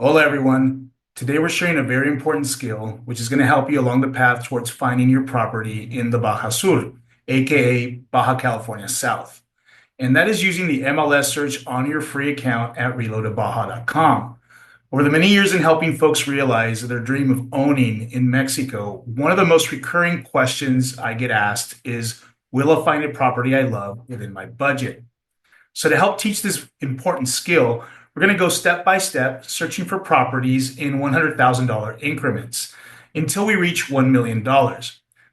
Hola, everyone. Today we're sharing a very important skill, which is going to help you along the path towards finding your property in the Baja Sur, aka Baja California South. And that is using the MLS search on your free account at relotobaja.com. Over the many years in helping folks realize their dream of owning in Mexico, one of the most recurring questions I get asked is, will I find a property I love within my budget? So to help teach this important skill, we're going to go step by step, searching for properties in $100,000 increments until we reach $1 million.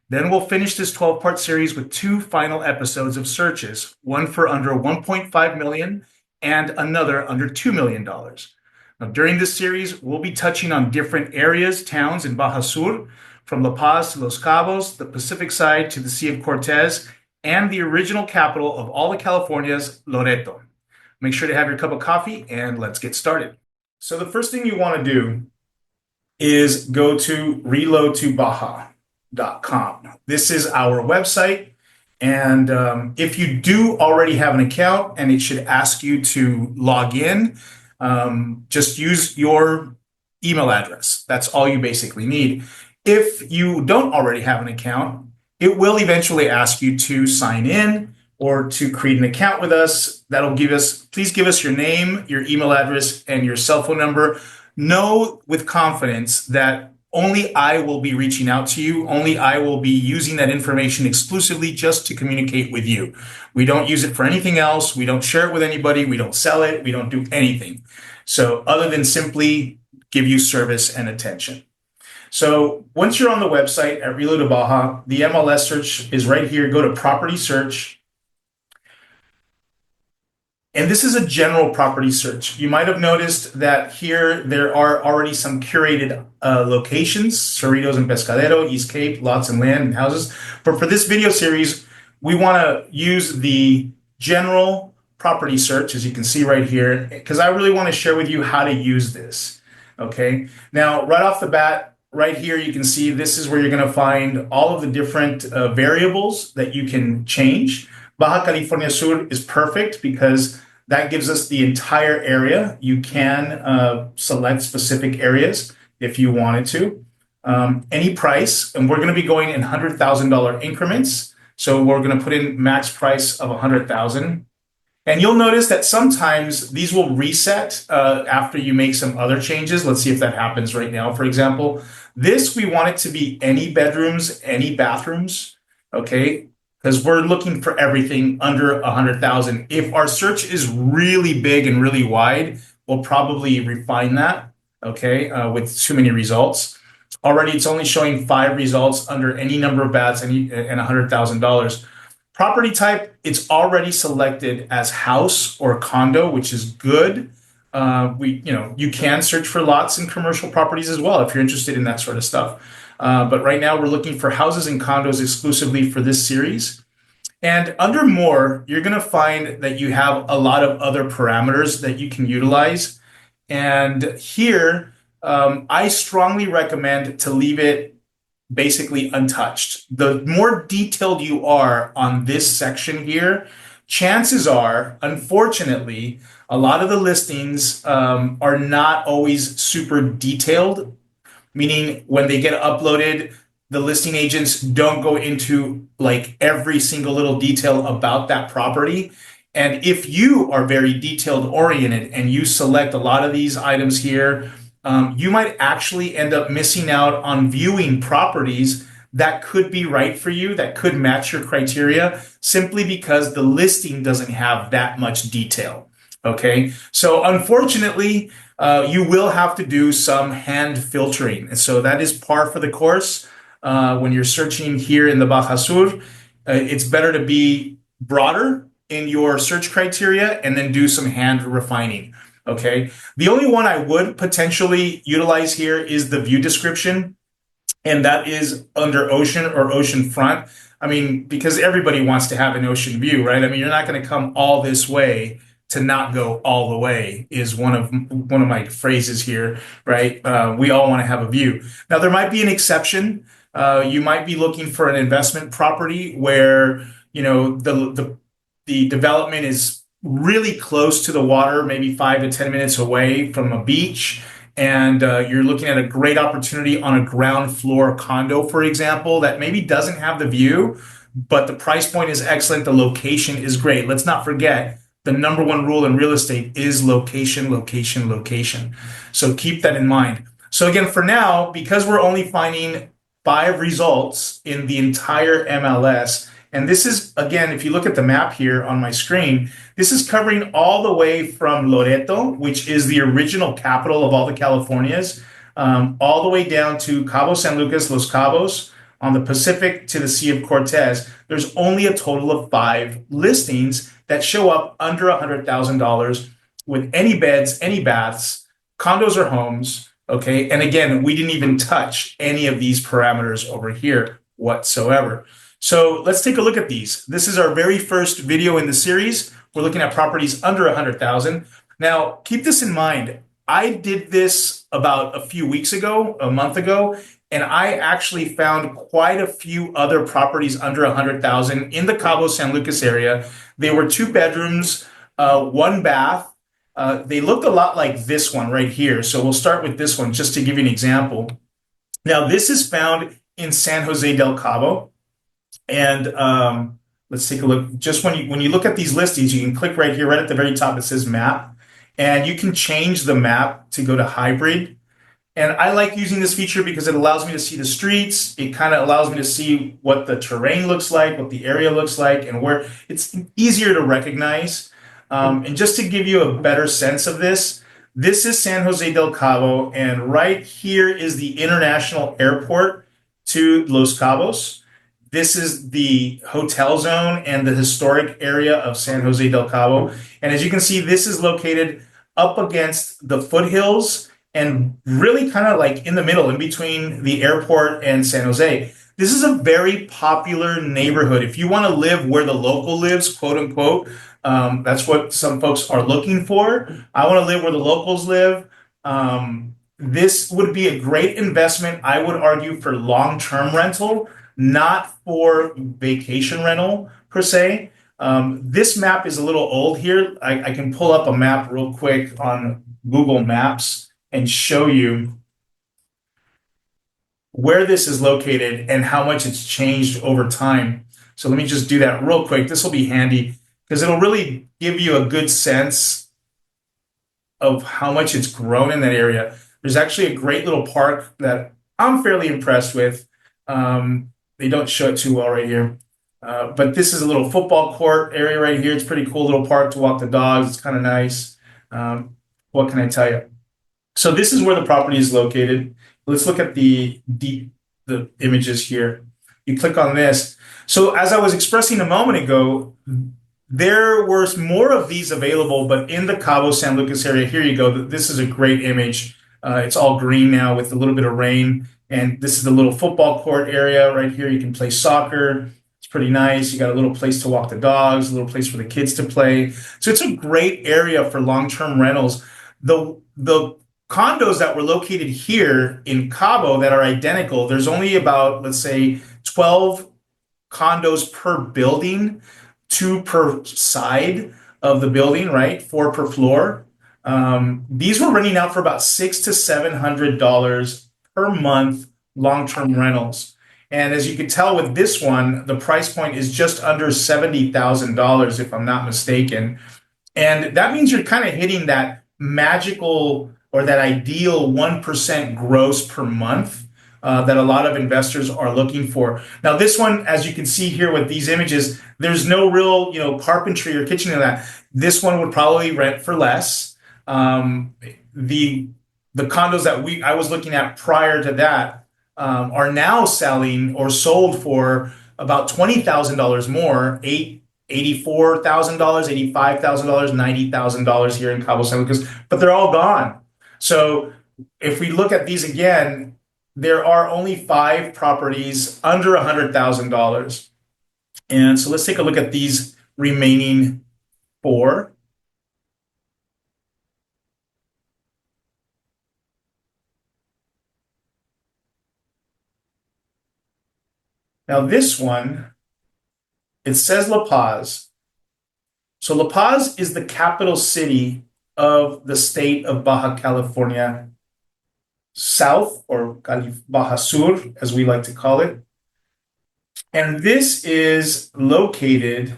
Then we'll finish this 12-part series with two final episodes of searches, one for under 1.5 million and another under $2 million. Now, during this series, we'll be touching on different areas, towns in Baja Sur, from La Paz to Los Cabos, the Pacific side to the Sea of Cortez, and the original capital of all the Californias, Loreto. Make sure to have your cup of coffee and let's get started. So the first thing you want to do is go to relotobaja.com. This is our website. And if you do already have an account and it should ask you to log in, just use your email address. That's all you basically need. If you don't already have an account, it will eventually ask you to sign in or to create an account with us. That'll please give us your name, your email address, and your cell phone number. Know with confidence that only I will be reaching out to you. Only I will be using that information exclusively just to communicate with you. We don't use it for anything else. We don't share it with anybody. We don't sell it. We don't do anything. So other than simply give you service and attention. So once you're on the website at Relo To Baja, the MLS search is right here. Go to property search. And this is a general property search. You might have noticed that here there are already some curated locations, Cerritos and Pescadero, East Cape, lots and land and houses. But for this video series, we want to use the general property search, as you can see right here, because I really want to share with you how to use this. Okay. Now, right off the bat, right here, you can see this is where you're going to find all of the different variables that you can change. Baja California Sur is perfect because that gives us the entire area. You can select specific areas if you wanted to. Any price, and we're going to be going in $100,000 increments. So we're going to put in max price of $100,000. And you'll notice that sometimes these will reset after you make some other changes. Let's see if that happens right now. For example, this, we want it to be any bedrooms, any bathrooms, okay? Because we're looking for everything under 100,000. If our search is really big and really wide, we'll probably refine that, okay, with too many results. Already, it's only showing 5 results under any number of baths and $100,000. Property type, it's already selected as house or condo, which is good. You can search for lots and commercial properties as well if you're interested in that sort of stuff. But right now we're looking for houses and condos exclusively for this series. And under more, you're going to find that you have a lot of other parameters that you can utilize. And here, I strongly recommend to leave it basically untouched. The more detailed you are on this section here, chances are, unfortunately, a lot of the listings are not always super detailed, meaning when they get uploaded, the listing agents don't go into like every single little detail about that property. And if you are very detailed oriented and you select a lot of these items here, you might actually end up missing out on viewing properties that could be right for you, that could match your criteria, simply because the listing doesn't have that much detail. Okay, so unfortunately, you will have to do some hand filtering. And so that is par for the course. When you're searching here in the Baja Sur, it's better to be broader in your search criteria and then do some hand refining. Okay. The only one I would potentially utilize here is the view description, and that is under ocean or ocean front. I mean, because everybody wants to have an ocean view, right? I mean, you're not going to come all this way to not go all the way is one of my phrases here, right? We all want to have a view. Now, there might be an exception. You might be looking for an investment property where, the development is really close to the water, maybe 5 to 10 minutes away from a beach, and you're looking at a great opportunity on a ground floor condo, for example, that maybe doesn't have the view, but the price point is excellent. The location is great. Let's not forget the number one rule in real estate is location, location, location. So keep that in mind. So again, for now, because we're only finding 5 results in the entire MLS, and this is, again, if you look at the map here on my screen, this is covering all the way from Loreto, which is the original capital of all the Californias, all the way down to Cabo San Lucas, Los Cabos, on the Pacific to the Sea of Cortez. There's only a total of 5 listings that show up under $100,000 with any beds, any baths, condos or homes. Okay. And again, we didn't even touch any of these parameters over here whatsoever. So let's take a look at these. This is our very first video in the series. We're looking at properties under 100,000. Now, keep this in mind. I did this about a few weeks ago, a month ago, and I actually found quite a few other properties under 100,000 in the Cabo San Lucas area. They were 2 bedrooms, 1 bath. They looked a lot like this one right here. So we'll start with this one just to give you an example. Now, this is found in San Jose del Cabo. And let's take a look. Just when you look at these listings, you can click right here, right at the very top, it says map. And you can change the map to go to hybrid. And I like using this feature because it allows me to see the streets. It kind of allows me to see what the terrain looks like, what the area looks like, and where it's easier to recognize. And just to give you a better sense of this, this is San Jose del Cabo, and right here is the international airport to Los Cabos. This is the hotel zone and the historic area of San Jose del Cabo. And as you can see, this is located up against the foothills and really kind of like in the middle, in between the airport and San Jose. This is a very popular neighborhood. If you want to live where the local lives, quote unquote, that's what some folks are looking for. I want to live where the locals live. This would be a great investment, I would argue, for long-term rental, not for vacation rental per se. This map is a little old here. I can pull up a map real quick on Google Maps and show you where this is located and how much it's changed over time. So let me just do that real quick. This will be handy because it'll really give you a good sense of how much it's grown in that area. There's actually a great little park that I'm fairly impressed with. They don't show it too well right here. But this is a little football court area right here. It's a pretty cool little park to walk the dogs. It's kind of nice. What can I tell you? So this is where the property is located. Let's look at the images here. You click on this. So as I was expressing a moment ago, there were more of these available, but in the Cabo San Lucas area, here you go. This is a great image. It's all green now with a little bit of rain. And this is the little football court area right here. You can play soccer. It's pretty nice. You got a little place to walk the dogs, a little place for the kids to play. So it's a great area for long-term rentals. The condos that were located here in Cabo that are identical, there's only about, let's say, 12 condos per building, 2 per side of the building, right? 4 per floor. These were renting out for about $600 to $700 per month long-term rentals. And as you can tell with this one, the price point is just under $70,000, if I'm not mistaken. And that means you're kind of hitting that magical or that ideal 1% gross per month that a lot of investors are looking for. Now, this one, as you can see here with these images, there's no real, carpentry or kitchen in that. This one would probably rent for less. The condos that I was looking at prior to that are now selling or sold for about $20,000 more, $84,000, $85,000, $90,000 here in Cabo San Lucas, but they're all gone. So if we look at these again, there are only 5 properties under $100,000. And so let's take a look at these remaining 4. Now this one, it says La Paz. So La Paz is the capital city of the state of Baja California South, or Baja Sur, as we like to call it. And this is located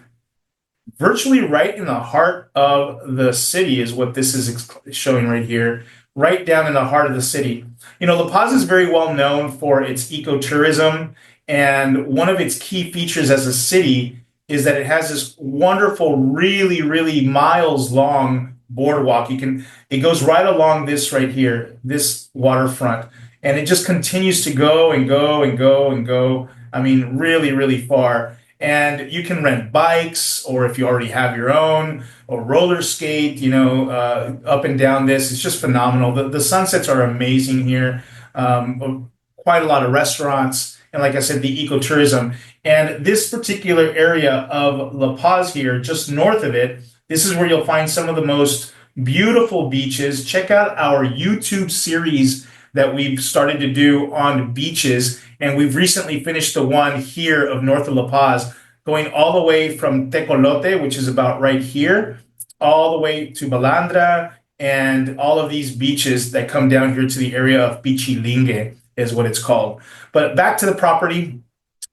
virtually right in the heart of the city, is what this is showing right here, right down in the heart of the city. You know, La Paz is very well known for its ecotourism, and one of its key features as a city is that it has this wonderful, really, really miles long boardwalk. It goes right along this right here, this waterfront, and it just continues to go and go and go and go. I mean, really, really far. And you can rent bikes, or if you already have your own, or roller skate, up and down this. It's just phenomenal. The sunsets are amazing here. Quite a lot of restaurants. And like I said, the ecotourism. And this particular area of La Paz here, just north of it, this is where you'll find some of the most beautiful beaches. Check out our YouTube series that we've started to do on beaches. And we've recently finished the one here of north of La Paz, going all the way from Tecolote, which is about right here, all the way to Balandra, and all of these beaches that come down here to the area of Pichilingue is what it's called. But back to the property.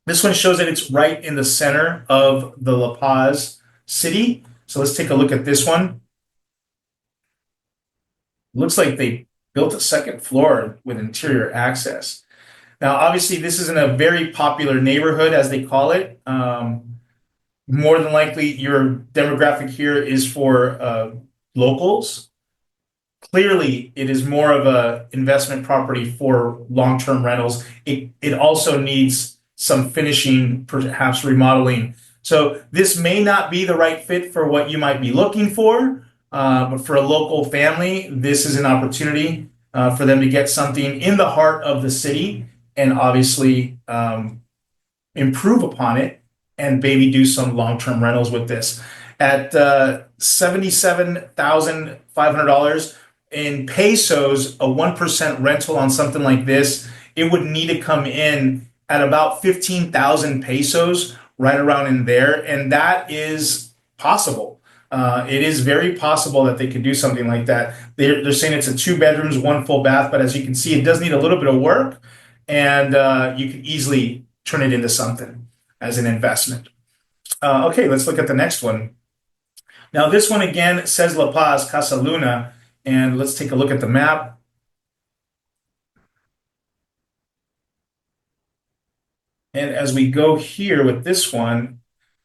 This one shows that it's right in the center of the La Paz city. So let's take a look at this one. Looks like they built a second floor with interior access. Now, obviously, this isn't a very popular neighborhood, as they call it. More than likely, your demographic here is for locals. Clearly, it is more of an investment property for long-term rentals. It also needs some finishing, perhaps remodeling. So this may not be the right fit for what you might be looking for, but for a local family, this is an opportunity for them to get something in the heart of the city, and obviously improve upon it and maybe do some long-term rentals with this. At $77,500 in pesos, a 1% rental on something like this, it would need to come in at about 15,000 pesos, right around in there. And that is possible. It is very possible that they could do something like that. They're saying it's a 2 bedrooms, 1 full bath, but as you can see, it does need a little bit of work, and you can easily turn it into something as an investment. Okay, let's look at the next one. Now, this one again says La Paz, Casa Luna, and let's take a look at the map. And as we go here with this one,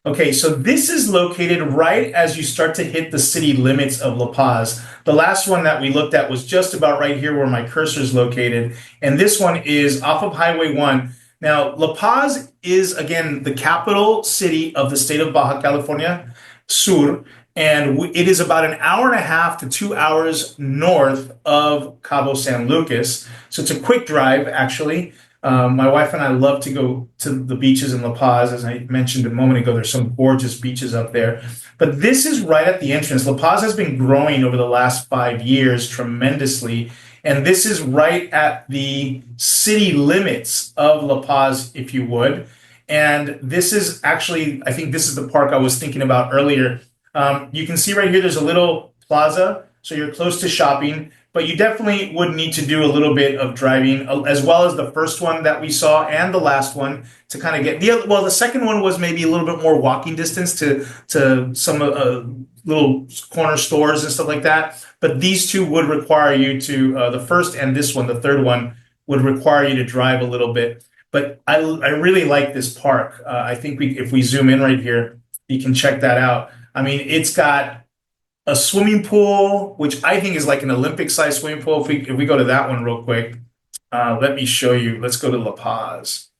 okay, so this is located right as you start to hit the city limits of La Paz. The last one that we looked at was just about right here where my cursor is located. And this one is off of Highway 1. Now, La Paz is, again, the capital city of the state of Baja California Sur. And it is about an hour and a half to 2 hours north of Cabo San Lucas. So it's a quick drive, actually. My wife and I love to go to the beaches in La Paz. As I mentioned a moment ago, there's some gorgeous beaches up there. But this is right at the entrance. La Paz has been growing over the last 5 years tremendously. And this is right at the city limits of La Paz, if you would. And this is actually, I think this is the park I was thinking about earlier. You can see right here, there's a little plaza. So you're close to shopping. But you definitely would need to do a little bit of driving, as well as the first one that we saw and the last one, to kind of get the second one was maybe a little bit more walking distance to some little corner stores and stuff like that. But these two would require you to the first and this one, the third one, would require you to drive a little bit. But I really like this park. I think if we zoom in right here, you can check that out. I mean, it's got a swimming pool, which I think is like an Olympic-sized swimming pool. If we go to that one real quick, let me show you. Let's go to La Paz.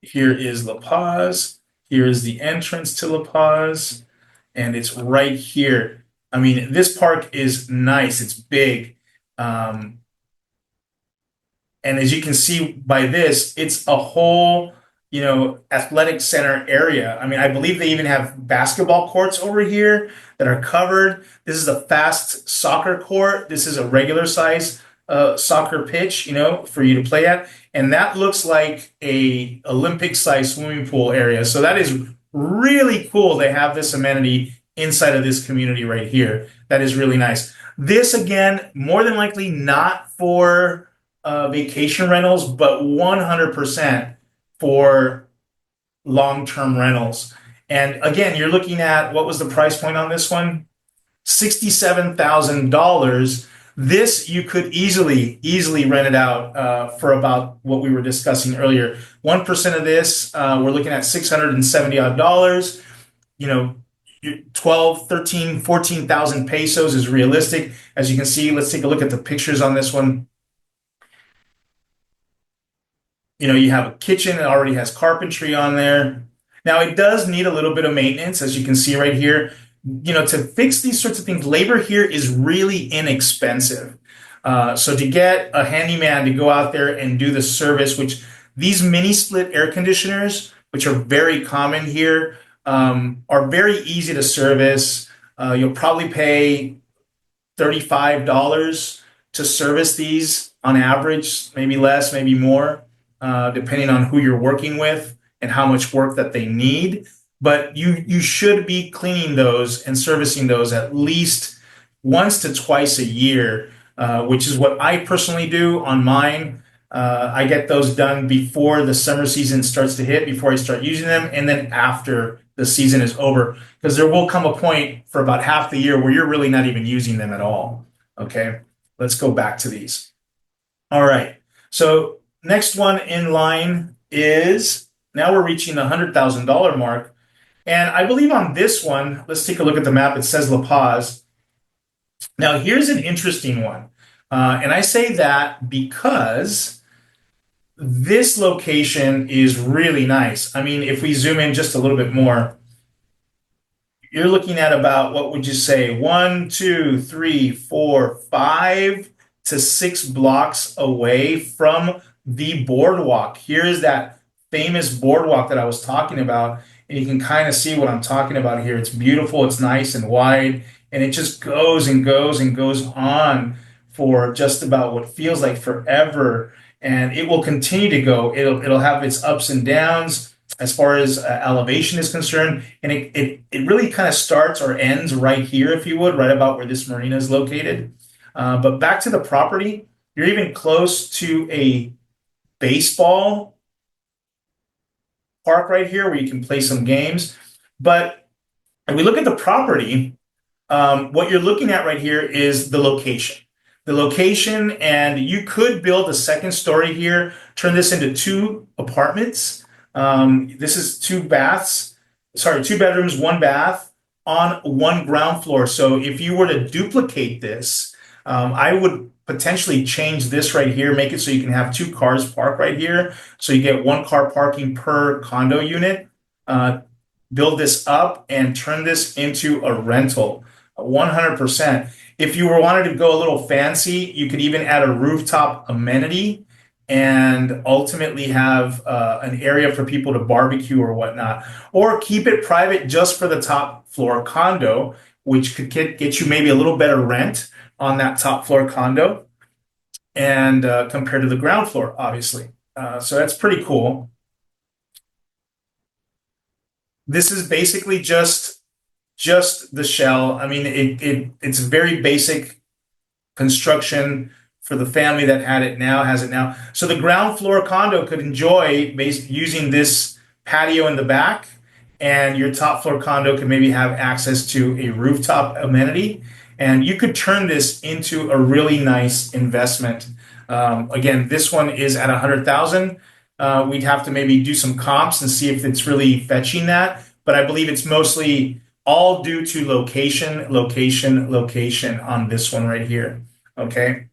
Here is La Paz. Here is the entrance to La Paz, and it's right here. I mean, this park is nice. It's big. And as you can see by this, it's a whole athletic center area. I mean, I believe they even have basketball courts over here that are covered. This is a fast soccer court. This is a regular size soccer pitch, for you to play at. And that looks like a Olympic size swimming pool area. So that is really cool. They have this amenity inside of this community right here. That is really nice. This again, more than likely not for vacation rentals, but 100% for long-term rentals. And again, you're looking at, what was the price point on this one? $67,000. This you could easily rent it out for about what we were discussing earlier. 1% of this, we're looking at 670 odd dollars. You know, 12, 13, 14,000 pesos is realistic. As you can see, let's take a look at the pictures on this one. You know, you have a kitchen that already has carpentry on there. Now, it does need a little bit of maintenance, as you can see right here. You know, to fix these sorts of things, labor here is really inexpensive. So to get a handyman to go out there and do the service, which these mini split air conditioners, which are very common here, are very easy to service. You'll probably pay $35 to service these on average, maybe less, maybe more, depending on who you're working with and how much work that they need. But you should be cleaning those and servicing those at least once to twice a year, which is what I personally do on mine. I get those done before the summer season starts to hit, before I start using them, and then after the season is over, because there will come a point for about half the year where you're really not even using them at all. Okay, let's go back to these. All right, so next one in line is, now we're reaching the $100,000 mark. And I believe on this one, let's take a look at the map. It says La Paz. Now, here's an interesting one. And I say that because this location is really nice. I mean, if we zoom in just a little bit more, you're looking at about, what would you say, 1, 2, 3, 4, 5 to 6 blocks away from the boardwalk. Here is that famous boardwalk that I was talking about. And you can kind of see what I'm talking about here. It's beautiful, it's nice and wide, and it just goes and goes and goes on for just about what feels like forever. And it will continue to go. It'll have its ups and downs as far as elevation is concerned. And it really kind of starts or ends right here, if you would, right about where this marina is located. But back to the property, you're even close to a baseball park right here where you can play some games. But if we look at the property, what you're looking at right here is the location. The location, and you could build a second story here, turn this into 2 apartments. This is 2 bedrooms, 1 bath on 1 ground floor. So if you were to duplicate this, I would potentially change this right here, make it so you can have 2 cars parked right here. So you get 1 car parking per condo unit. Build this up and turn this into a rental, 100%. If you wanted to go a little fancy, you could even add a rooftop amenity and ultimately have an area for people to barbecue or whatnot, or keep it private just for the top floor condo, which could get you maybe a little better rent on that top floor condo and compared to the ground floor, obviously. So that's pretty cool. This is basically just the shell. I mean, it's very basic construction for the family that has it now. So the ground floor condo could enjoy using this patio in the back, and your top floor condo could maybe have access to a rooftop amenity, and you could turn this into a really nice investment. Again, this one is at 100,000. We'd have to maybe do some comps and see if it's really fetching that, but I believe it's mostly all due to location on this one right here. Okay.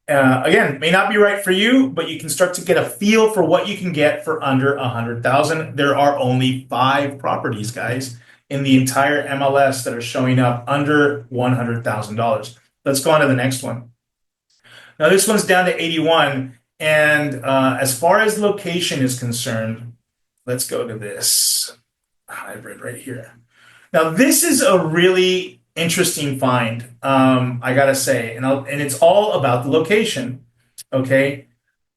Again, may not be right for you, but you can start to get a feel for what you can get for under 100,000. There are only 5 properties, guys, in the entire MLS that are showing up under $100,000. Let's go on to the next one. Now this one's down to 81, and as far as location is concerned, let's go to this hybrid right here. Now this is a really interesting find, I gotta say, and it's all about the location. Okay,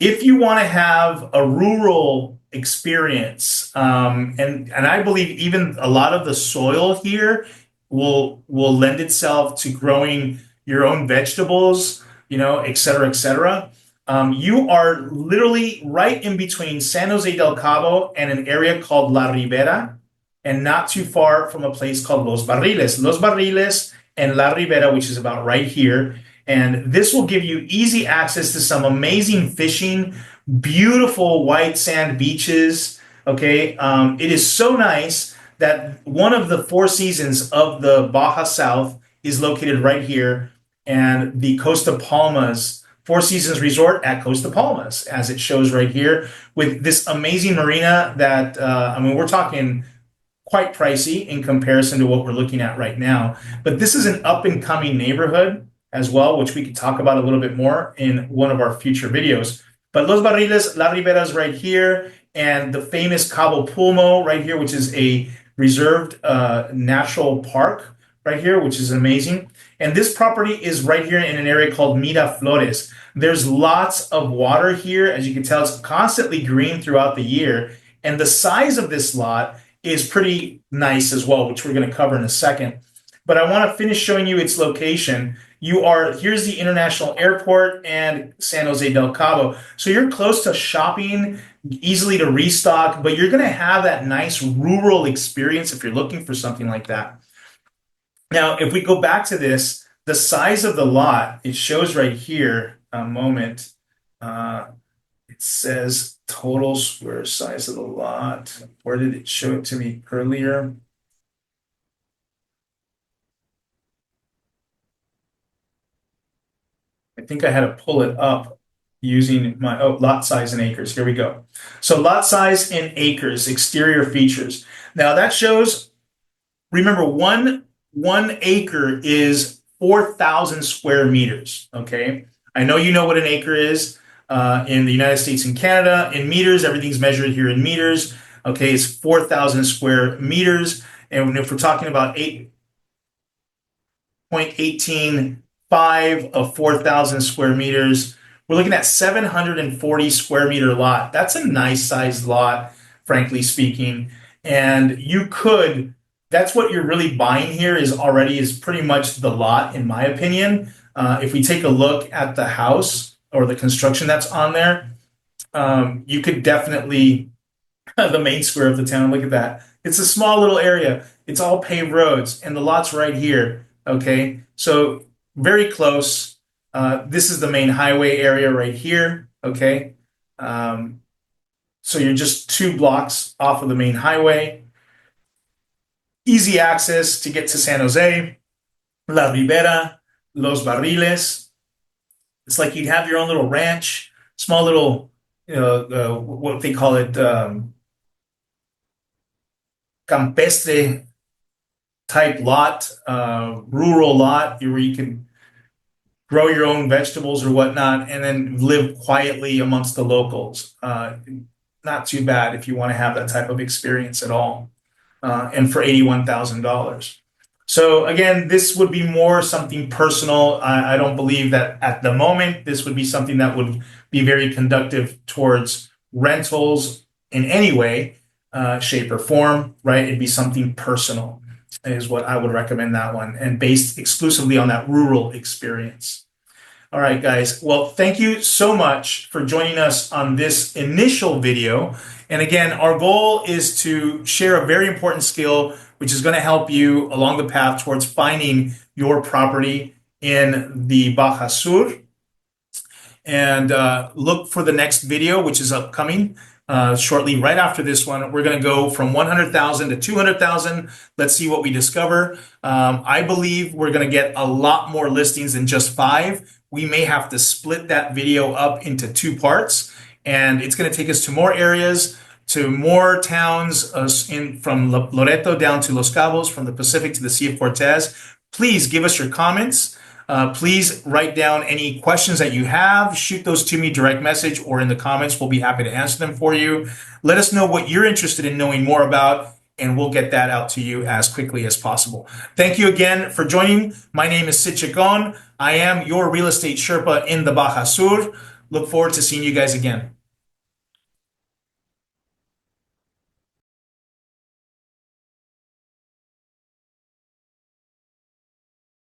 if you want to have a rural experience, and I believe even a lot of the soil here will lend itself to growing, your own vegetables, et cetera, et cetera. You are literally right in between San Jose del Cabo and an area called La Ribera, and not too far from a place called Los Barriles. Los Barriles and La Ribera, which is about right here. And this will give you easy access to some amazing fishing, beautiful white sand beaches. Okay. It is so nice that one of the four seasons of the Baja South is located right here. And the Costa Palmas Four Seasons Resort at Costa Palmas, as it shows right here, with this amazing marina that, we're talking quite pricey in comparison to what we're looking at right now. But this is an up and coming neighborhood as well, which we could talk about a little bit more in one of our future videos. But Los Barriles, La Ribera is right here, and the famous Cabo Pulmo right here, which is a reserved natural park right here, which is amazing. And this property is right here in an area called Miraflores. There's lots of water here. As you can tell, it's constantly green throughout the year. And the size of this lot is pretty nice as well, which we're going to cover in a second. But I want to finish showing you its location. Here's the international airport and San Jose del Cabo. So you're close to shopping, easily to restock, but you're going to have that nice rural experience if you're looking for something like that. Now, if we go back to this, the size of the lot, it shows right here, a moment. It says total square size of the lot. Where did it show it to me earlier? I think I had to pull it up using my lot size in acres. Here we go. So lot size in acres, exterior features. Now that shows, remember, one acre is 4,000 square meters. Okay. I know you know what an acre is in the United States and Canada. In meters, everything's measured here in meters. Okay. It's 4,000 square meters. And if we're talking about 8.185 of 4,000 square meters, we're looking at 740 square meter lot. That's a nice sized lot, frankly speaking. And that's what you're really buying here is pretty much the lot, in my opinion. If we take a look at the house or the construction that's on there, you could definitely, the main square of the town, look at that. It's a small little area. It's all paved roads, and the lot's right here. Okay, so very close. This is the main highway area right here. Okay, so you're just 2 blocks off of the main highway. Easy access to get to San Jose, La Ribera, Los Barriles. It's like you'd have your own little ranch, small little, what they call it, campestre type lot, rural lot, where you can grow your own vegetables or whatnot, and then live quietly amongst the locals. Not too bad if you want to have that type of experience at all. And for $81,000. So again, this would be more something personal. I don't believe that at the moment this would be something that would be very conductive towards rentals in any way, shape, or form, right? It'd be something personal is what I would recommend that one, and based exclusively on that rural experience. All right, guys. Well, thank you so much for joining us on this initial video. And again, our goal is to share a very important skill, which is going to help you along the path towards finding your property in the Baja Sur. And look for the next video, which is upcoming shortly right after this one. We're going to go from 100,000 to 200,000. Let's see what we discover. I believe we're going to get a lot more listings than just 5. We may have to split that video up into 2 parts, and it's going to take us to more areas, to more towns from Loreto down to Los Cabos, from the Pacific to the Sea of Cortez. Please give us your comments. Please write down any questions that you have. Shoot those to me direct message or in the comments. We'll be happy to answer them for you. Let us know what you're interested in knowing more about, and we'll get that out to you as quickly as possible. Thank you again for joining. My name is Cid Chacón. I am your real estate Sherpa in the Baja Sur. Look forward to seeing you guys again.